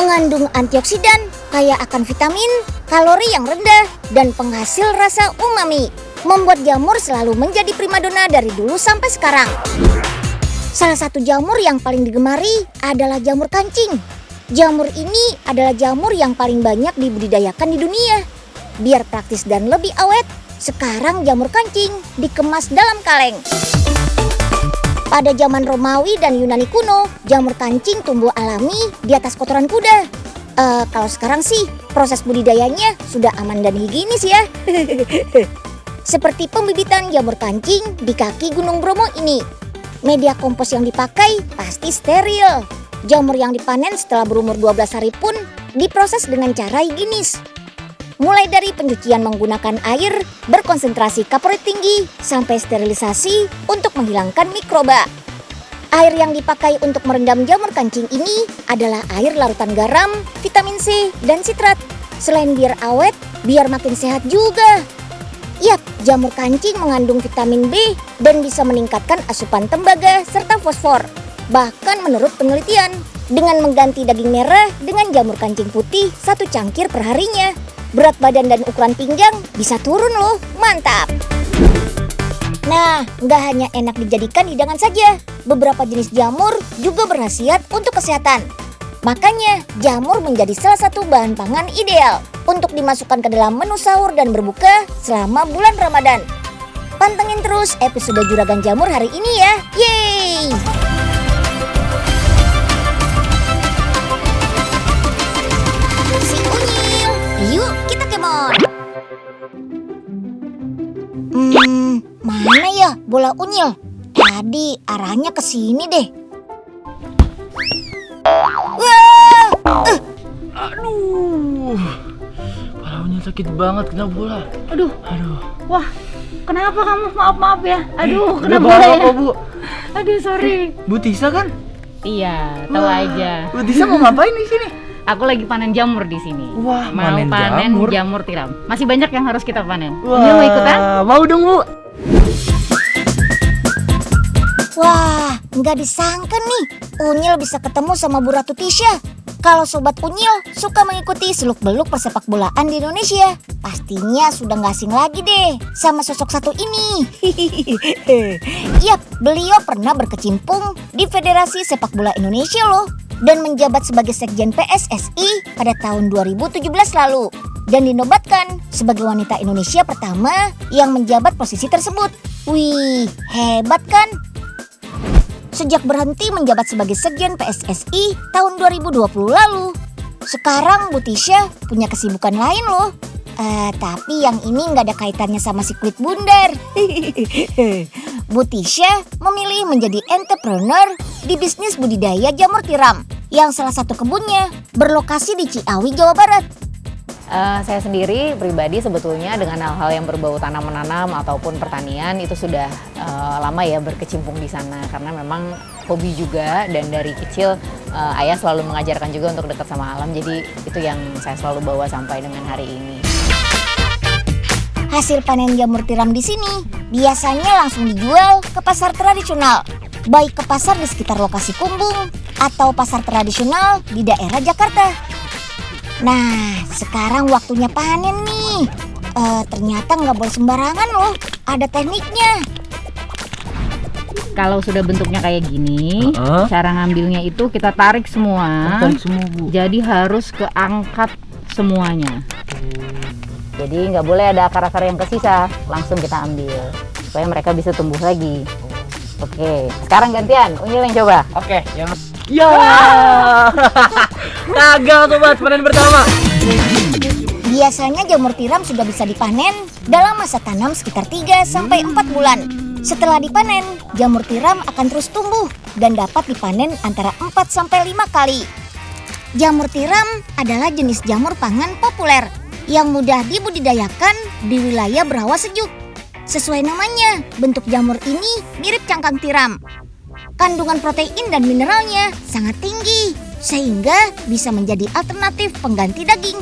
Mengandung antioksidan, kaya akan vitamin, kalori yang rendah, dan penghasil rasa umami. Membuat jamur selalu menjadi primadona dari dulu sampai sekarang. Salah satu jamur yang paling digemari adalah jamur kancing. Jamur ini adalah jamur yang paling banyak dibudidayakan di dunia. Biar praktis dan lebih awet, sekarang jamur kancing dikemas dalam kaleng. Pada zaman Romawi dan Yunani kuno, jamur kancing tumbuh alami di atas kotoran kuda. Kalau sekarang sih, proses budidayanya sudah aman dan higienis ya. Seperti pembibitan jamur kancing di kaki Gunung Bromo ini. Media kompos yang dipakai pasti steril. Jamur yang dipanen setelah berumur 12 hari pun diproses dengan cara higienis. Mulai dari pencucian menggunakan air berkonsentrasi kaporit tinggi sampai sterilisasi untuk menghilangkan mikroba. Air yang dipakai untuk merendam jamur kancing ini adalah air larutan garam, vitamin C, dan sitrat. Selain biar awet, biar makin sehat juga. Yap, jamur kancing mengandung vitamin B dan bisa meningkatkan asupan tembaga serta fosfor. Bahkan menurut penelitian, dengan mengganti daging merah dengan jamur kancing putih 1 cangkir per harinya, berat badan dan ukuran pinggang bisa turun loh, mantap! Nah, nggak hanya enak dijadikan hidangan saja, beberapa jenis jamur juga berkhasiat untuk kesehatan. Makanya, jamur menjadi salah satu bahan pangan ideal untuk dimasukkan ke dalam menu sahur dan berbuka selama bulan Ramadan. Pantengin terus episode Juragan Jamur hari ini ya. Yeay! Si Unyil, yuk kita kemon. Mana ya bola Unyil? Tadi arahnya ke sini deh. Wah! Aduh, palanya sakit banget kena bola. Aduh. Wah, kenapa kamu? Maaf ya. Aduh, kena Udah bola ya. apa, Bu? Aduh, sorry. Bu Tisa kan? Iya, tahu aja. Bu Tisa mau ngapain di sini? Aku lagi panen jamur di sini. Wah, mau panen jamur tiram. Masih banyak yang harus kita panen. Wah, Unyil mau ikutan? Mau dong, Bu. Wah, nggak disangka nih, Unyil bisa ketemu sama Bu Ratu Tisha. Kalau Sobat Unyil suka mengikuti seluk-beluk persepak bolaan di Indonesia, pastinya sudah nggak asing lagi deh sama sosok satu ini. Yap, beliau pernah berkecimpung di Federasi Sepak Bola Indonesia loh, dan menjabat sebagai Sekjen PSSI pada tahun 2017 lalu. Dan dinobatkan sebagai wanita Indonesia pertama yang menjabat posisi tersebut. Wih, hebat kan? Sejak berhenti menjabat sebagai Sekjen PSSI tahun 2020 lalu, sekarang Bu Tisha punya kesibukan lain loh. Tapi yang ini nggak ada kaitannya sama si kulit bundar. Bu Tisha memilih menjadi entrepreneur di bisnis budidaya jamur tiram, yang salah satu kebunnya berlokasi di Ciawi, Jawa Barat. Saya sendiri pribadi sebetulnya dengan hal-hal yang berbau tanam menanam ataupun pertanian itu sudah lama ya berkecimpung di sana, karena memang hobi juga, dan dari kecil ayah selalu mengajarkan juga untuk dekat sama alam, jadi itu yang saya selalu bawa sampai dengan hari ini. Hasil panen jamur tiram di sini biasanya langsung dijual ke pasar tradisional, baik ke pasar di sekitar lokasi Kumbung atau pasar tradisional di daerah Jakarta. Nah, sekarang waktunya panen nih. Ternyata nggak boleh sembarangan loh, ada tekniknya. Kalau sudah bentuknya kayak gini, cara ngambilnya itu kita tarik semua. Tarik semua, Bu. Jadi harus keangkat semuanya. Jadi nggak boleh ada akar-akar yang tersisa, langsung kita ambil supaya mereka bisa tumbuh lagi. Oke, sekarang gantian, Unyil yang coba. Oke, yang ya. Gagal sobat, panen pertama. Biasanya jamur tiram sudah bisa dipanen dalam masa tanam sekitar 3-4 bulan. Setelah dipanen, jamur tiram akan terus tumbuh dan dapat dipanen antara 4-5 kali. Jamur tiram adalah jenis jamur pangan populer yang mudah dibudidayakan di wilayah berawa sejuk. Sesuai namanya, bentuk jamur ini mirip cangkang tiram. Kandungan protein dan mineralnya sangat tinggi, sehingga bisa menjadi alternatif pengganti daging.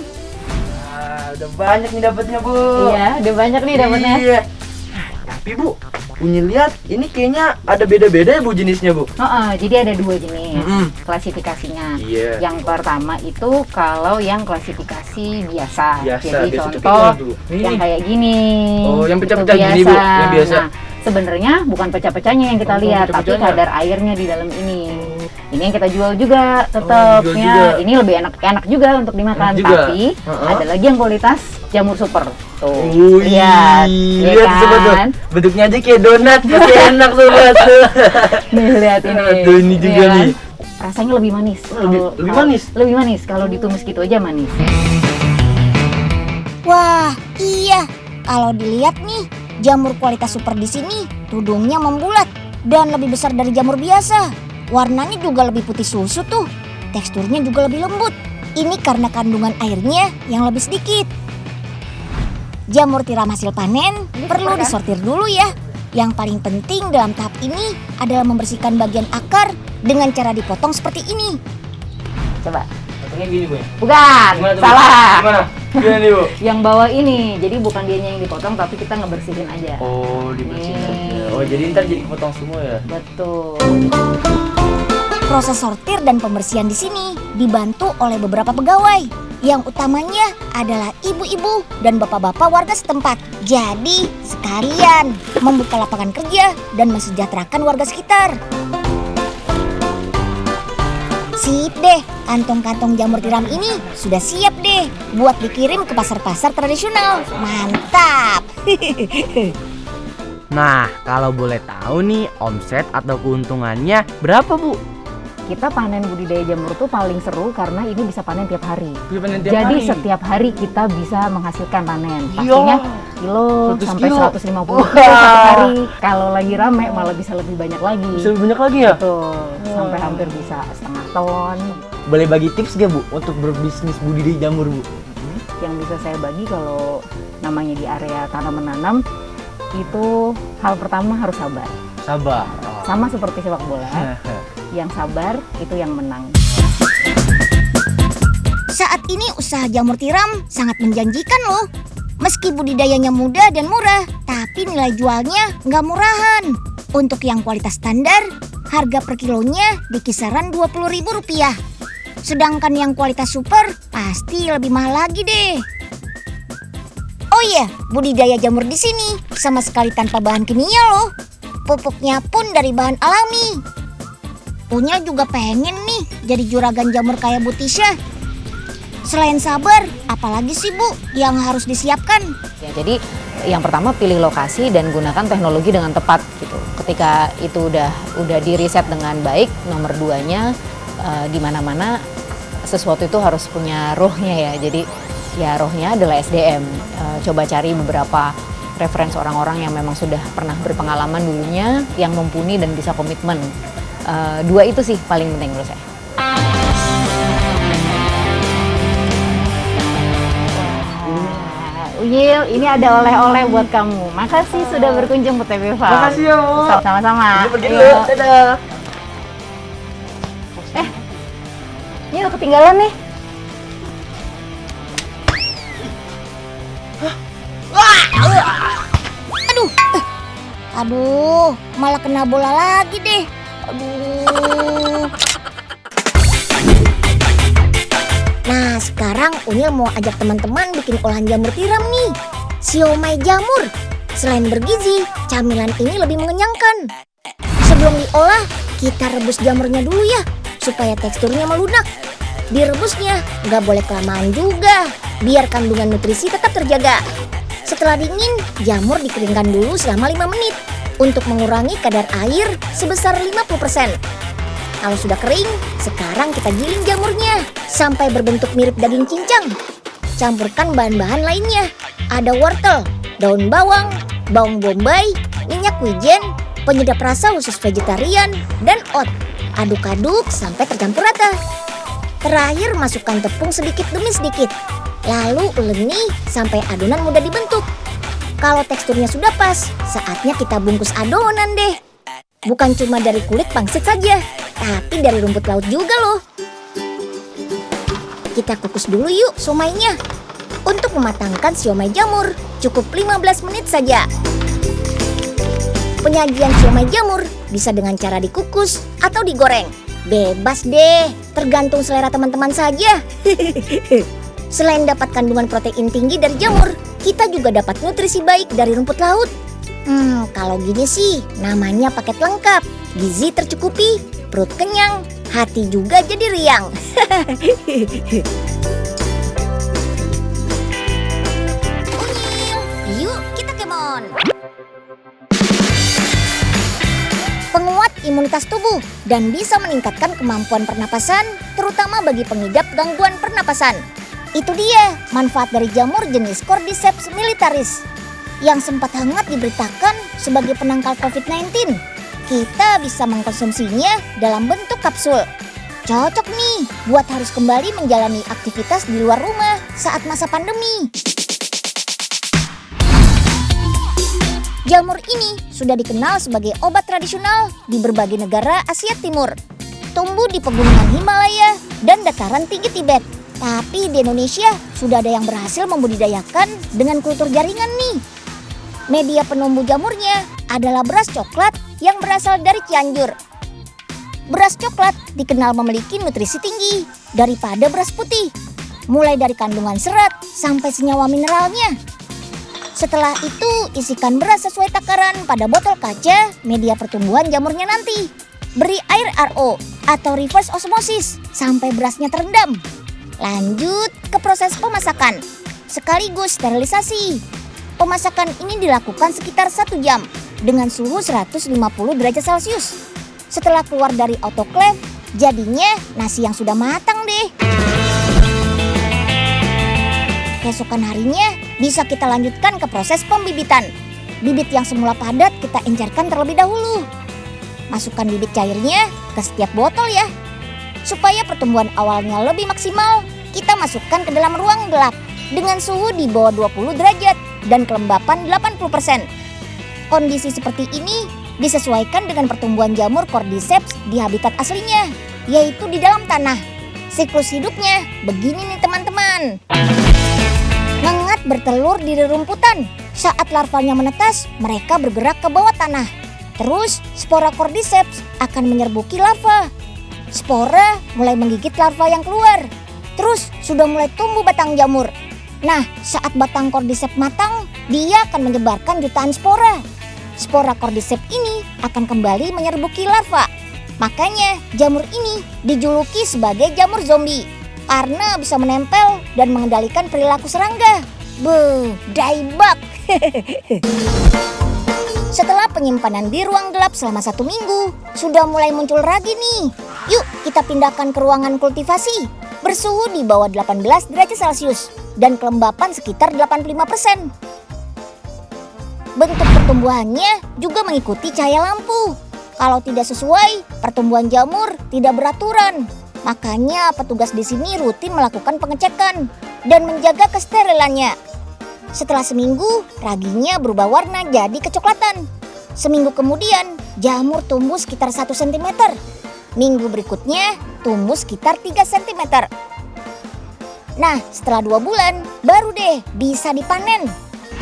Udah banyak nih dapatnya, Bu. Iya, udah banyak nih dapatnya. Iya. Tapi Bu, Unyi lihat ini kayaknya ada beda-beda ya Bu jenisnya Bu. Jadi ada 2 jenis klasifikasinya. Iya. Yang pertama itu kalau yang klasifikasi biasa. Jadi biasa contoh yang kayak gini. Oh, yang Itu pecah-pecah gini Bu, yang biasa. Nah, sebenarnya bukan pecah-pecahnya yang kita lihat, tapi pecah-pecahnya. kadar airnya di dalam ini. Ini yang kita jual juga tetap jual ya. juga. Ini lebih enak juga untuk dimakan, Enak juga. tapi ada lagi yang kualitas jamur super. Tuh. Lihat, Iya lihat sobat tuh. kan? Bentuknya aja kayak donat, pasti enak sobat. Nih lihat ini. Aduh, ini juga Iya kan? nih. Rasanya lebih manis. Lebih manis? Lebih manis kalau ditumis gitu aja manis. Wah, iya. Kalau dilihat nih, jamur kualitas super di sini tudungnya membulat dan lebih besar dari jamur biasa. Warnanya juga lebih putih susu tuh. Teksturnya juga lebih lembut. Ini karena kandungan airnya yang lebih sedikit. Jamur tiram hasil panen perlu disortir dulu ya. Yang paling penting dalam tahap ini adalah membersihkan bagian akar dengan cara dipotong seperti ini. Coba. Potongnya gini Bu. Bukan, Gimana tuh, Bu? salah. Gimana? Gimana nih Bu? Yang bawah ini, jadi bukan dianya yang dipotong tapi kita ngebersihin aja. Oh, dibersihin Nih. aja. Oh, jadi ntar jadi kepotong semua ya. Betul. Proses sortir dan pembersihan di sini dibantu oleh beberapa pegawai. Yang utamanya adalah ibu-ibu dan bapak-bapak warga setempat. Jadi sekalian membuka lapangan kerja dan mensejahterakan warga sekitar. Sip deh, kantong-kantong jamur tiram ini sudah siap deh buat dikirim ke pasar-pasar tradisional. Mantap! Nah, kalau boleh tahu nih, omset atau keuntungannya berapa Bu? Kita panen budidaya jamur tuh paling seru karena ini bisa panen tiap hari. Bisa panen tiap Jadi hari? setiap hari kita bisa menghasilkan panen. Iya. Pastinya kilo 100 sampai kilo. 150 Wah. kilo satu hari. Kalau lagi rame malah bisa lebih banyak lagi. Bisa lebih banyak lagi ya? Betul. Sampai hampir bisa setengah ton. Boleh bagi tips gak Bu untuk berbisnis budidaya jamur Bu? Yang bisa saya bagi kalau namanya di area tanam menanam itu hal pertama harus sabar. Sabar. Sama seperti sepak bola. Yang sabar itu yang menang. Saat ini usaha jamur tiram sangat menjanjikan loh. Meski budidayanya mudah dan murah, tapi nilai jualnya nggak murahan. Untuk yang kualitas standar, harga per kilonya di kisaran Rp20.000. Sedangkan yang kualitas super pasti lebih mahal lagi deh. Oh iya, budidaya jamur di sini sama sekali tanpa bahan kimia loh. Pupuknya pun dari bahan alami. Punya juga pengen nih jadi juragan jamur kayak Bu Tisha. Selain sabar, apalagi sih Bu yang harus disiapkan? Ya, jadi yang pertama pilih lokasi dan gunakan teknologi dengan tepat gitu. Ketika itu udah diriset dengan baik, nomor 2-nya di mana-mana sesuatu itu harus punya rohnya ya. Jadi ya rohnya adalah SDM. Coba cari beberapa referensi orang-orang yang memang sudah pernah berpengalaman dulunya, yang mumpuni dan bisa komitmen. 2 itu sih paling penting menurut saya. Uyil, ini ada oleh-oleh buat kamu. Makasih sudah berkunjung ke TV Farm. Makasih ya Bu. Sama-sama. Kita pergi Ayo. dulu. Dadah. Ini udah ketinggalan nih. Aduh, malah kena bola lagi deh. Aduh. Nah, sekarang Unyil mau ajak teman-teman bikin olahan jamur tiram nih. Siomay jamur. Selain bergizi, camilan ini lebih mengenyangkan. Sebelum diolah, kita rebus jamurnya dulu ya, supaya teksturnya melunak. Direbusnya nggak boleh kelamaan juga, biar kandungan nutrisi tetap terjaga. Setelah dingin, jamur dikeringkan dulu selama 5 menit untuk mengurangi kadar air sebesar 50%. Kalau sudah kering, sekarang kita giling jamurnya sampai berbentuk mirip daging cincang. Campurkan bahan-bahan lainnya. Ada wortel, daun bawang, bawang bombay, minyak wijen, penyedap rasa khusus vegetarian, dan oat. Aduk-aduk sampai tercampur rata. Terakhir masukkan tepung sedikit demi sedikit. Lalu uleni sampai adonan mudah dibentuk. Kalau teksturnya sudah pas, saatnya kita bungkus adonan deh. Bukan cuma dari kulit pangsit saja, tapi dari rumput laut juga loh. Kita kukus dulu yuk siomaynya. Untuk mematangkan siomay jamur, cukup 15 menit saja. Penyajian siomay jamur bisa dengan cara dikukus atau digoreng. Bebas deh, tergantung selera teman-teman saja. Selain dapat kandungan protein tinggi dari jamur, kita juga dapat nutrisi baik dari rumput laut. Kalau gini sih namanya paket lengkap. Gizi tercukupi, perut kenyang, hati juga jadi riang. Unyil, yuk kita kemon. Penguat imunitas tubuh dan bisa meningkatkan kemampuan pernapasan, terutama bagi pengidap gangguan pernapasan. Itu dia manfaat dari jamur jenis Cordyceps militaris yang sempat hangat diberitakan sebagai penangkal COVID-19. Kita bisa mengkonsumsinya dalam bentuk kapsul. Cocok nih buat harus kembali menjalani aktivitas di luar rumah saat masa pandemi. Jamur ini sudah dikenal sebagai obat tradisional di berbagai negara Asia Timur. Tumbuh di pegunungan Himalaya dan dataran tinggi Tibet. Tapi di Indonesia sudah ada yang berhasil membudidayakan dengan kultur jaringan nih. Media penumbuh jamurnya adalah beras coklat yang berasal dari Cianjur. Beras coklat dikenal memiliki nutrisi tinggi daripada beras putih, mulai dari kandungan serat sampai senyawa mineralnya. Setelah itu, isikan beras sesuai takaran pada botol kaca media pertumbuhan jamurnya nanti. Beri air RO atau reverse osmosis sampai berasnya terendam. Lanjut ke proses pemasakan, sekaligus sterilisasi. Pemasakan ini dilakukan sekitar 1 jam dengan suhu 150 derajat Celcius. Setelah keluar dari autoclave, jadinya nasi yang sudah matang deh. Keesokan harinya bisa kita lanjutkan ke proses pembibitan. Bibit yang semula padat kita encerkan terlebih dahulu. Masukkan bibit cairnya ke setiap botol ya. Supaya pertumbuhan awalnya lebih maksimal, kita masukkan ke dalam ruang gelap dengan suhu di bawah 20 derajat dan kelembapan 80%. Kondisi seperti ini disesuaikan dengan pertumbuhan jamur Cordyceps di habitat aslinya, yaitu di dalam tanah. Siklus hidupnya begini nih teman-teman. Ngengat bertelur di rerumputan. Saat larvanya menetas, mereka bergerak ke bawah tanah. Terus, spora Cordyceps akan menyerbuki larva. Spora mulai menggigit larva yang keluar. Terus, sudah mulai tumbuh batang jamur. Nah, saat batang Cordyceps matang, dia akan menyebarkan jutaan spora. Spora Cordyceps ini akan kembali menyerbuki larva. Makanya, jamur ini dijuluki sebagai jamur zombie. Karena bisa menempel dan mengendalikan perilaku serangga. Daibak. Setelah penyimpanan di ruang gelap selama 1 minggu, sudah mulai muncul ragi nih. Yuk kita pindahkan ke ruangan kultivasi. Bersuhu di bawah 18 derajat Celcius dan kelembapan sekitar 85%. Bentuk pertumbuhannya juga mengikuti cahaya lampu. Kalau tidak sesuai, pertumbuhan jamur tidak beraturan. Makanya petugas di sini rutin melakukan pengecekan dan menjaga kesterilannya. Setelah seminggu, raginya berubah warna jadi kecoklatan. Seminggu kemudian, jamur tumbuh sekitar 1 cm. Minggu berikutnya, tumbuh sekitar 3 cm. Nah, setelah 2 bulan, baru deh bisa dipanen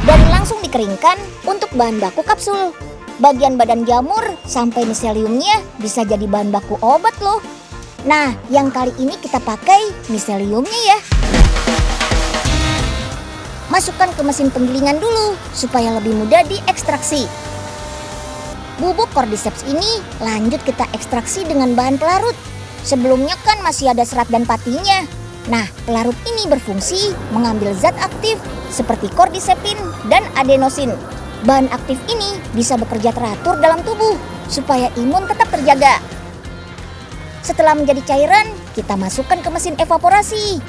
dan langsung dikeringkan untuk bahan baku kapsul. Bagian badan jamur sampai miseliumnya bisa jadi bahan baku obat loh. Nah, yang kali ini kita pakai miseliumnya ya. Masukkan ke mesin penggilingan dulu supaya lebih mudah diekstraksi. Bubuk Cordyceps ini lanjut kita ekstraksi dengan bahan pelarut. Sebelumnya kan masih ada serat dan patinya. Nah, pelarut ini berfungsi mengambil zat aktif seperti cordycepin dan adenosin. Bahan aktif ini bisa bekerja teratur dalam tubuh supaya imun tetap terjaga. Setelah menjadi cairan, kita masukkan ke mesin evaporasi.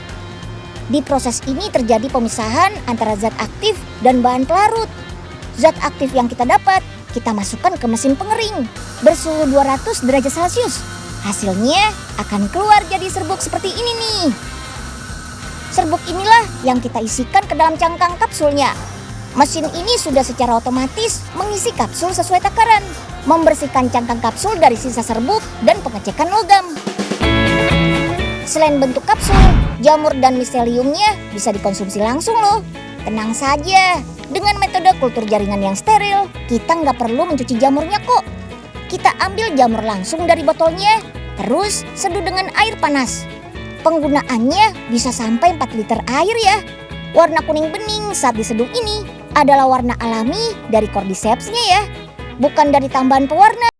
Di proses ini terjadi pemisahan antara zat aktif dan bahan pelarut. Zat aktif yang kita dapat, kita masukkan ke mesin pengering bersuhu 200 derajat Celcius. Hasilnya akan keluar jadi serbuk seperti ini nih. Serbuk inilah yang kita isikan ke dalam cangkang kapsulnya. Mesin ini sudah secara otomatis mengisi kapsul sesuai takaran, membersihkan cangkang kapsul dari sisa serbuk dan pengecekan logam. Selain bentuk kapsul, jamur dan miseliumnya bisa dikonsumsi langsung loh. Tenang saja, Dengan metode kultur jaringan yang steril, kita nggak perlu mencuci jamurnya kok. Kita ambil jamur langsung dari botolnya, terus seduh dengan air panas. Penggunaannya bisa sampai 4 liter air ya. Warna kuning bening saat diseduh ini adalah warna alami dari cordycepsnya ya, bukan dari tambahan pewarna.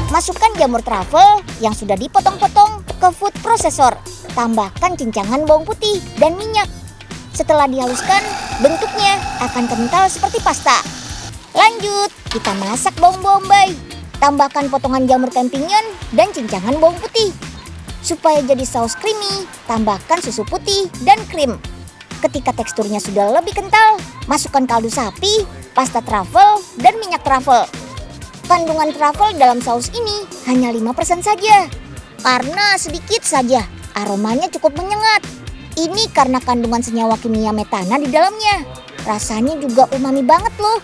Masukkan jamur truffle yang sudah dipotong-potong ke food processor. Tambahkan cincangan bawang putih dan minyak. Setelah dihaluskan, bentuknya akan kental seperti pasta. Lanjut, kita masak bawang bombay. Tambahkan potongan jamur champignon dan cincangan bawang putih. Supaya jadi saus creamy, tambahkan susu putih dan krim. Ketika teksturnya sudah lebih kental, masukkan kaldu sapi, pasta truffle, dan minyak truffle. Kandungan truffle dalam saus ini hanya 5% saja. Karena sedikit saja, aromanya cukup menyengat. Ini karena kandungan senyawa kimia metana di dalamnya. Rasanya juga umami banget loh.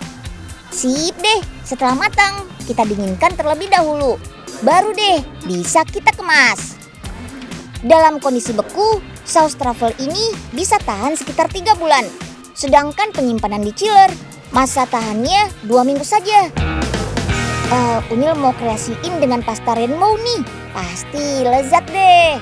Sip deh, setelah matang, kita dinginkan terlebih dahulu. Baru deh, bisa kita kemas. Dalam kondisi beku, saus truffle ini bisa tahan sekitar 3 bulan. Sedangkan penyimpanan di chiller, masa tahannya 2 minggu saja. Unyil mau kreasiin dengan pasta rainbow nih. Pasti lezat deh.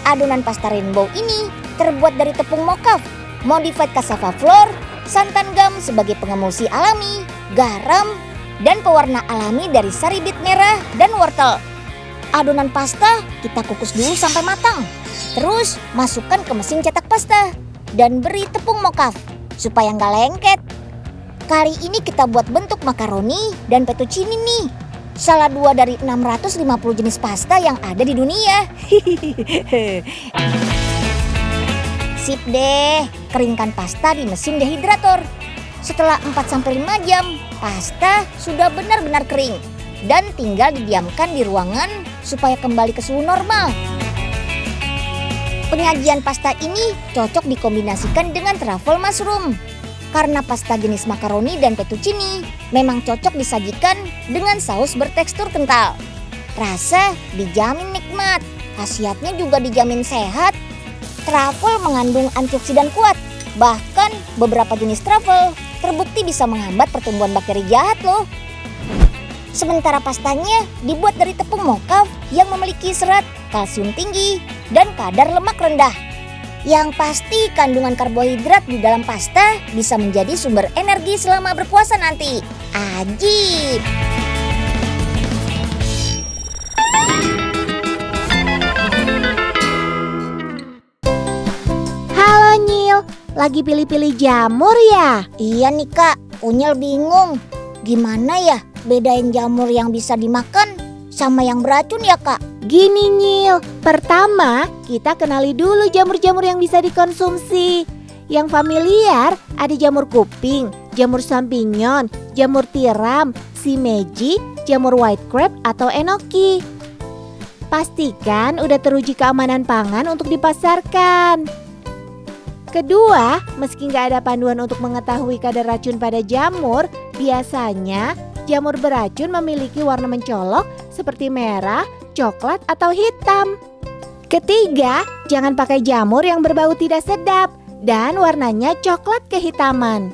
Adonan pasta rainbow ini terbuat dari tepung mocaf, modified cassava flour, santan gam sebagai pengemulsi alami, garam, dan pewarna alami dari sari bit merah dan wortel. Adonan pasta kita kukus dulu sampai matang. Terus masukkan ke mesin cetak pasta dan beri tepung mocaf supaya nggak lengket. Kali ini kita buat bentuk makaroni dan fettuccine nih. Salah 2 dari 650 jenis pasta yang ada di dunia. Sip deh, keringkan pasta di mesin dehydrator. Setelah 4-5 jam, pasta sudah benar-benar kering. Dan tinggal didiamkan di ruangan supaya kembali ke suhu normal. Penyajian pasta ini cocok dikombinasikan dengan truffle mushroom. Karena pasta jenis makaroni dan fettuccine memang cocok disajikan dengan saus bertekstur kental. Rasa dijamin nikmat, khasiatnya juga dijamin sehat. Truffle mengandung antioksidan kuat, bahkan beberapa jenis truffle terbukti bisa menghambat pertumbuhan bakteri jahat loh. Sementara pastanya dibuat dari tepung mocaf yang memiliki serat, kalsium tinggi, dan kadar lemak rendah. Yang pasti kandungan karbohidrat di dalam pasta bisa menjadi sumber energi selama berpuasa nanti. Ajib! Halo Nyil, lagi pilih-pilih jamur ya? Iya nih Kak, Unyil bingung. Gimana ya bedain jamur yang bisa dimakan sama yang beracun ya Kak? Gini Nyil, pertama kita kenali dulu jamur-jamur yang bisa dikonsumsi. Yang familiar ada jamur kuping, jamur champignon, jamur tiram, shimeji, jamur white crab atau enoki. Pastikan udah teruji keamanan pangan untuk dipasarkan. Kedua, meski nggak ada panduan untuk mengetahui kadar racun pada jamur, biasanya jamur beracun memiliki warna mencolok seperti merah, coklat, atau hitam. Ketiga, jangan pakai jamur yang berbau tidak sedap. dan warnanya coklat kehitaman.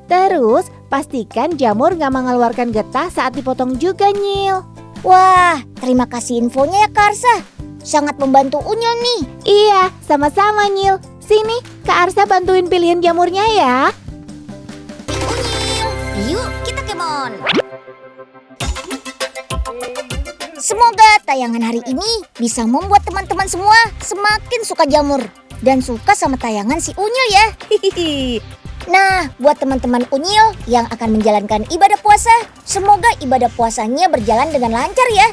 Terus, pastikan jamur nggak mengeluarkan getah saat dipotong juga, Nyil. Wah, terima kasih infonya ya Kak Arsa. Sangat membantu Unyil nih. Iya, sama-sama, Nyil. Sini, Kak Arsa bantuin pilihin jamurnya ya. Unyil, yuk kita kemon. Semoga tayangan hari ini bisa membuat teman-teman semua semakin suka jamur dan suka sama tayangan si Unyil ya. Nah, buat teman-teman Unyil yang akan menjalankan ibadah puasa, semoga ibadah puasanya berjalan dengan lancar ya.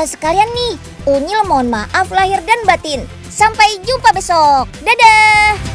Sekalian nih, Unyil mohon maaf lahir dan batin. Sampai jumpa besok. Dadah!